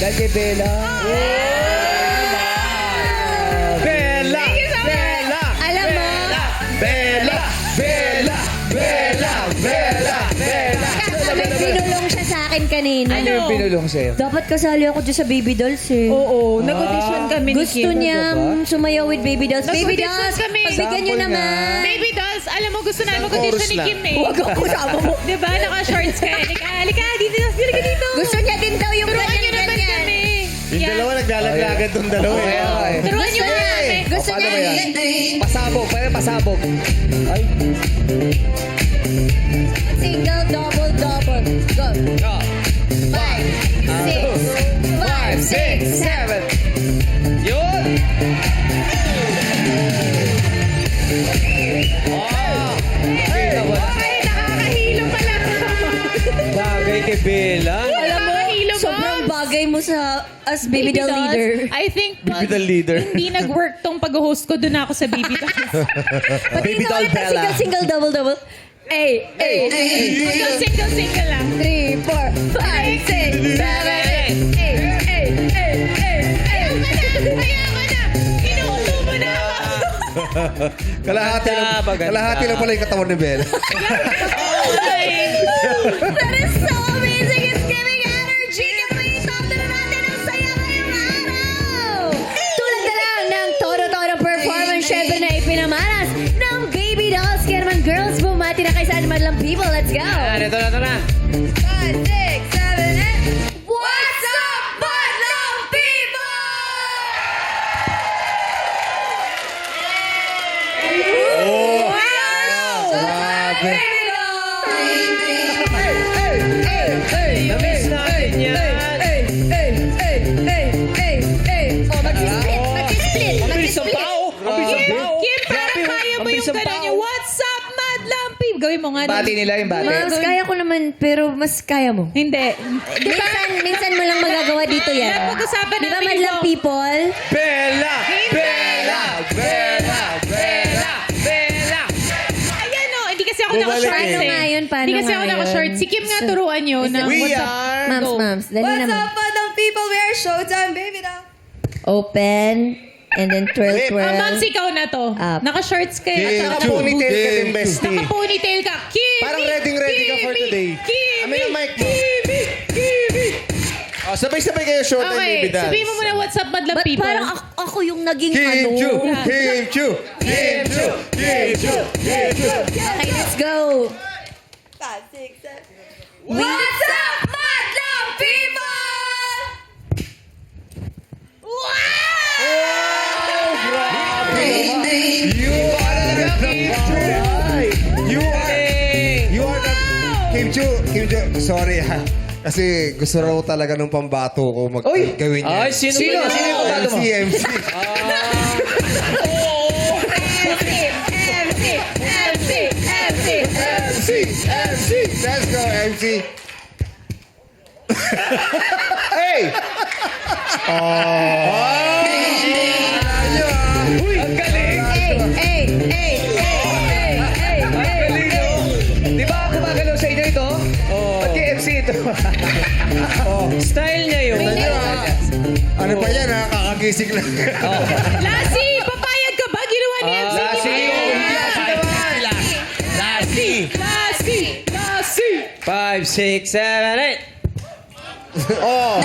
Dahil kay Bella. Bella! Bella! Alam mo, Bella! Bella! Bella! Bella! Bella! may binulong siya sa akin kanina. Ano yung pinulong sa'yo? Dapat kasali ako dyan sa Baby Dolls eh. Oo, nag-audition kami ni Gusto Kim. niyang sumayaw with Baby Dolls. Baby Nag-audition Dolls, kami. pagbigyan niyo Sample naman. Baby dolls, alam mo, gusto namin mag-audition ni Kim eh. Huwag ako sama mo. Diba? Naka-shorts ka. Halika, dito. Halika dito. Gusto niya din daw yung Turuan niyo naman ganyan-ganyan. kami. Yung dalawa naglalaglagan tong dalawa eh. Turuan niyo Gusto naman niya. kami. Gusto Paano niya. ba yan? Pasabog. Pwede pasabog. Ay. Single, double, double. Go. Go. 5, 6, 5, 6, 7. Yun! Oh! Hey! Ay, nakakahilo pala. Bagay kay Bella. Alam mo, Nakakahilo ba? sobrang bagay mo sa as Baby Doll Dolls, leader. I think pag Baby Doll leader. hindi nag-work tong pag-host ko, doon ako sa Baby Dolls. Baby doll Bella. Single, single, double, double. Hey, hey, Hanggang single lang. 3, 4, 5, 6, 7, 8. Kaya ka na! Inuuto mo na ako! Kalahati lang pala yung katawan ni Bella. Ay! That is so amazing! It's giving energy! Kaya itap na natin ang saya ngayong araw! Tulad na lang ng todo-todo performance syempre na ipinamalas ng Baby Dolls. Kaya naman girls, bumati na kayo sa Madlang People. Let's go! Ito na. 5, 6, 7, 8. What's up, Madlang People? Grabe. Na-miss natin yan. Ang bilis ng pao. Ang bilis ng pao. Kim, parang kaya mo yung gano'n yung What's up, Madlang Pim? Gawin mo nga. Bati nila yung bati. Mas kaya ko naman, pero mas kaya mo. Hindi. Minsan mo lang magagawa dito yan. Napag-usapan Di ba namin Madlang yung- People? Bella! Bella! Bella! Bella! Bella! Ayan o, hindi kasi ako Bumalik naka-shorts eh. Paano nga yun? Paano Hindi kasi nga ako yun? naka-shorts. Si Kim nga turuan nyo na We What's up. are... Mams, dali What's naman. up, Madlang People? We are Showtime, baby doll. Open, and then twirl, twirl. Mams, ikaw na to. Up. Naka-shorts ka. Kim, at saka Ponytail ka din, bestie. Naka-ponytail ka. Kimi! Parang ready ka for today. Kimi! Amin ang mic mo. Kimi! Oh, sabay-sabay kayo showtime, Okay, baby dance. sabihin mo muna What's up, Madlang Ba't People. parang ako yung naging Kim ano? Chu! Kim Chu! Kim Chu! Kim Chu! Kim Chu! Okay, let's go. 5, 6, 7. What's up, Madlang People? You are the Kim Chu! You are the... Kim Chu! Kim Chu! Sorry ha. Kasi gusto raw talaga nung pambato ko gawin niya. Ay, sino yung kabato mo? MC. MC! Let's go, MC! Hey! Ang galing! Ang galing, no? Di ba gumagalaw sa inyo ito? Ba't kay MC ito? Style niya yun. Ano pa yan ha? Kakagising lang. Lassie, papayag ka ba? Ginawa ni MC. Lassie! Lassie! Lassie! 5, 6, 7, 8. Oh!